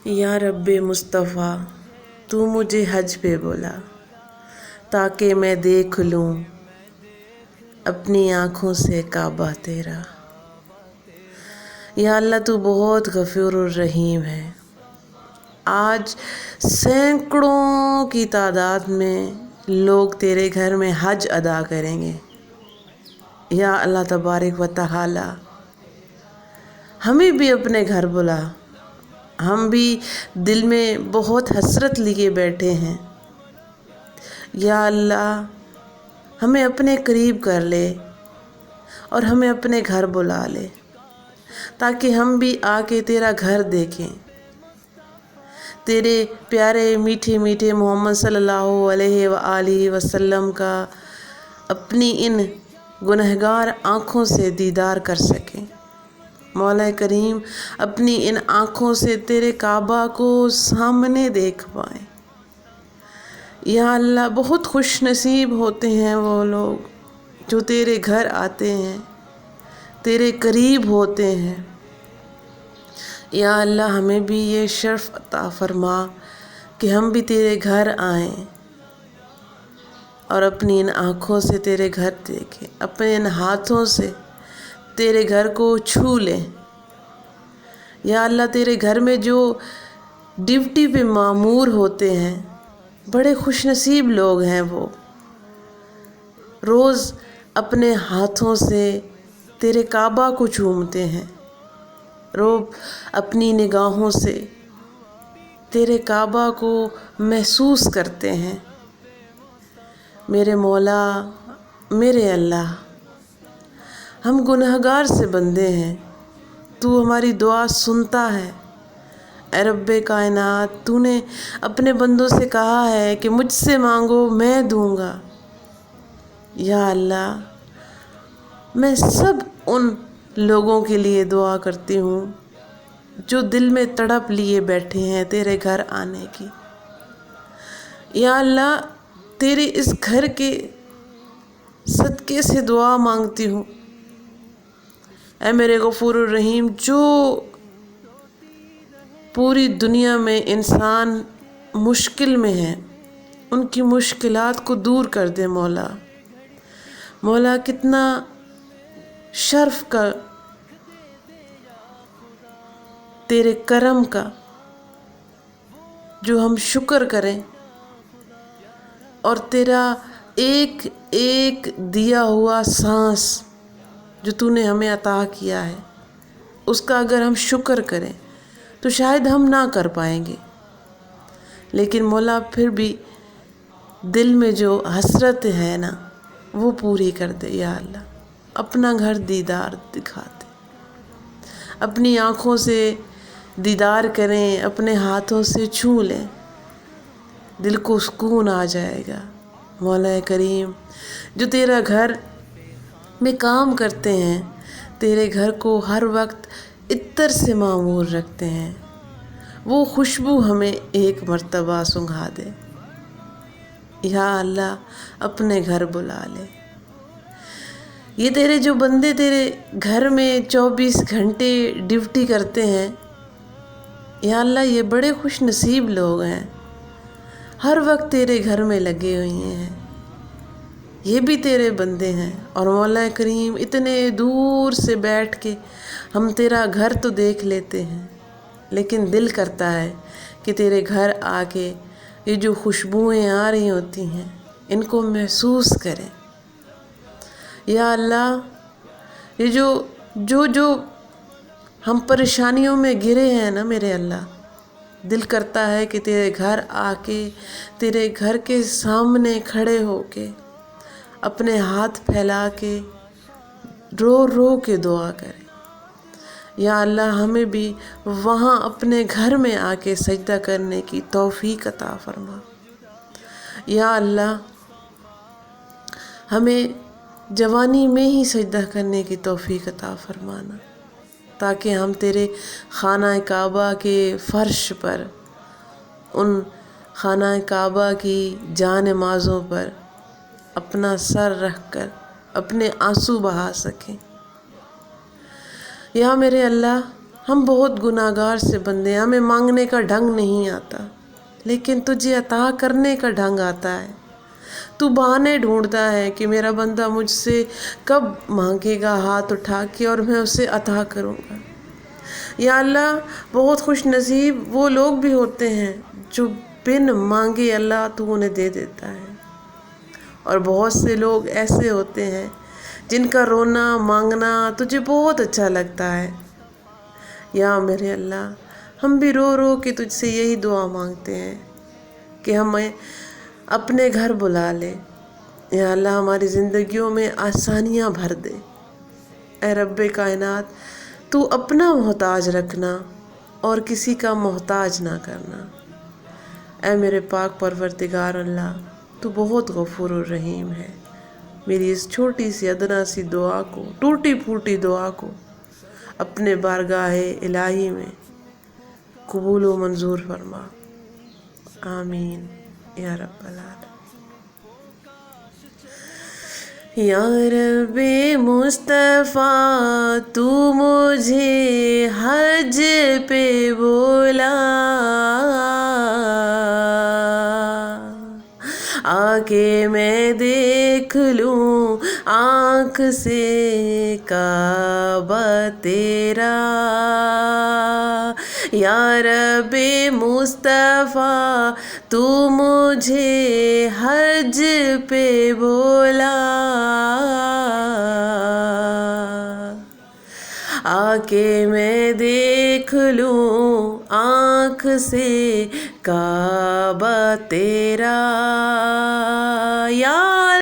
یا رب مصطفیٰ تو مجھے حج پہ بولا تاکہ میں دیکھ لوں اپنی آنکھوں سے کعبہ تیرا۔ یا اللہ تو بہت غفور الرحیم ہے۔ آج سینکڑوں کی تعداد میں لوگ تیرے گھر میں حج ادا کریں گے۔ یا اللہ تبارک و تعالی ہمیں بھی اپنے گھر بلا، ہم بھی دل میں بہت حسرت لیے بیٹھے ہیں۔ یا اللہ ہمیں اپنے قریب کر لے اور ہمیں اپنے گھر بلا لے تاکہ ہم بھی آ کے تیرا گھر دیکھیں، تیرے پیارے میٹھے میٹھے محمد صلی اللہ علیہ وآلہ وسلم کا اپنی ان گنہگار آنکھوں سے دیدار کر سکیں۔ مولا کریم اپنی ان آنکھوں سے تیرے کعبہ کو سامنے دیکھ پائیں۔ یا اللہ بہت خوش نصیب ہوتے ہیں وہ لوگ جو تیرے گھر آتے ہیں، تیرے قریب ہوتے ہیں۔ یا اللہ ہمیں بھی یہ شرف عطا فرما کہ ہم بھی تیرے گھر آئیں اور اپنی ان آنکھوں سے تیرے گھر دیکھیں، اپنے ان ہاتھوں سے تیرے گھر کو چھو لیں۔ یا اللہ تیرے گھر میں جو ڈیوٹی پہ مامور ہوتے ہیں، بڑے خوش نصیب لوگ ہیں، وہ روز اپنے ہاتھوں سے تیرے کعبہ کو چومتے ہیں، روز اپنی نگاہوں سے تیرے کعبہ کو محسوس کرتے ہیں۔ میرے مولا، میرے اللہ، ہم گنہگار سے بندے ہیں، تو ہماری دعا سنتا ہے۔ اے رب کائنات، تو نے اپنے بندوں سے کہا ہے کہ مجھ سے مانگو میں دوں گا۔ یا اللہ میں سب ان لوگوں کے لیے دعا کرتی ہوں جو دل میں تڑپ لیے بیٹھے ہیں تیرے گھر آنے کی۔ یا اللہ تیرے اس گھر کے صدقے سے دعا مانگتی ہوں، اے میرے غفور الرحیم، جو پوری دنیا میں انسان مشکل میں ہے ان کی مشکلات کو دور کر دے۔ مولا، مولا کتنا شرف کا، تیرے کرم کا جو ہم شکر کریں، اور تیرا ایک ایک دیا ہوا سانس جو تو نے ہمیں عطا کیا ہے اس کا اگر ہم شکر کریں تو شاید ہم نہ کر پائیں گے، لیکن مولا پھر بھی دل میں جو حسرت ہے نا وہ پوری کر دے۔ یا اللہ اپنا گھر دیدار دکھا دے، اپنی آنکھوں سے دیدار کریں، اپنے ہاتھوں سے چھو لیں، دل کو سکون آ جائے گا۔ مولا کریم جو تیرا گھر میں کام کرتے ہیں، تیرے گھر کو ہر وقت عطر سے معمور رکھتے ہیں، وہ خوشبو ہمیں ایک مرتبہ سنگھا دے۔ یا اللہ اپنے گھر بلا لے۔ یہ تیرے جو بندے تیرے گھر میں 24 گھنٹے ڈیوٹی کرتے ہیں، یا اللہ یہ بڑے خوش نصیب لوگ ہیں، ہر وقت تیرے گھر میں لگے ہوئے ہیں، یہ بھی تیرے بندے ہیں۔ اور مولا کریم اتنے دور سے بیٹھ کے ہم تیرا گھر تو دیکھ لیتے ہیں، لیکن دل کرتا ہے کہ تیرے گھر آ کے یہ جو خوشبوئیں آ رہی ہوتی ہیں ان کو محسوس کریں۔ یا اللہ یہ جو ہم پریشانیوں میں گرے ہیں نا میرے اللہ، دل کرتا ہے کہ تیرے گھر آ کے تیرے گھر کے سامنے کھڑے ہو کے اپنے ہاتھ پھیلا کے رو رو کے دعا کریں۔ یا اللہ ہمیں بھی وہاں اپنے گھر میں آ کے سجدہ کرنے کی توفیق عطا فرما۔ یا اللہ ہمیں جوانی میں ہی سجدہ کرنے کی توفیق عطا فرمانا تاکہ ہم تیرے خانہ کعبہ کے فرش پر، ان خانہ کعبہ کی جانمازوں پر اپنا سر رکھ کر اپنے آنسو بہا سکیں۔ یا میرے اللہ ہم بہت گناہگار سے بندے ہیں، ہمیں مانگنے کا ڈھنگ نہیں آتا، لیکن تجھے عطا کرنے کا ڈھنگ آتا ہے۔ تو بہانے ڈھونڈتا ہے کہ میرا بندہ مجھ سے کب مانگے گا ہاتھ اٹھا کے اور میں اسے عطا کروں گا۔ یا اللہ، بہت خوش نصیب وہ لوگ بھی ہوتے ہیں جو بن مانگے اللہ تو انہیں دے دیتا ہے، اور بہت سے لوگ ایسے ہوتے ہیں جن کا رونا مانگنا تجھے بہت اچھا لگتا ہے۔ یا میرے اللہ، ہم بھی رو رو کے تجھ سے یہی دعا مانگتے ہیں کہ ہمیں اپنے گھر بلا لے۔ یا اللہ، ہماری زندگیوں میں آسانیاں بھر دے۔ اے رب کائنات، تو اپنا محتاج رکھنا اور کسی کا محتاج نہ کرنا۔ اے میرے پاک پروردگار اللہ، تو بہت غفور الرحیم ہے۔ میری اس چھوٹی سی ادنا سی دعا کو، ٹوٹی پھوٹی دعا کو اپنے بارگاہ الہی میں قبول و منظور فرما۔ آمین یا رب العالمین۔ یا رب مصطفیٰ، تو مجھے حج پہ بولا، آ کے میں دیکھ لوں آنکھ سے کعبہ تیرا۔ یا رب مصطفیٰ، تو مجھے حج پہ بولا، آ کے میں دیکھ لوں آنکھ سے کعبہ تیرا۔ یا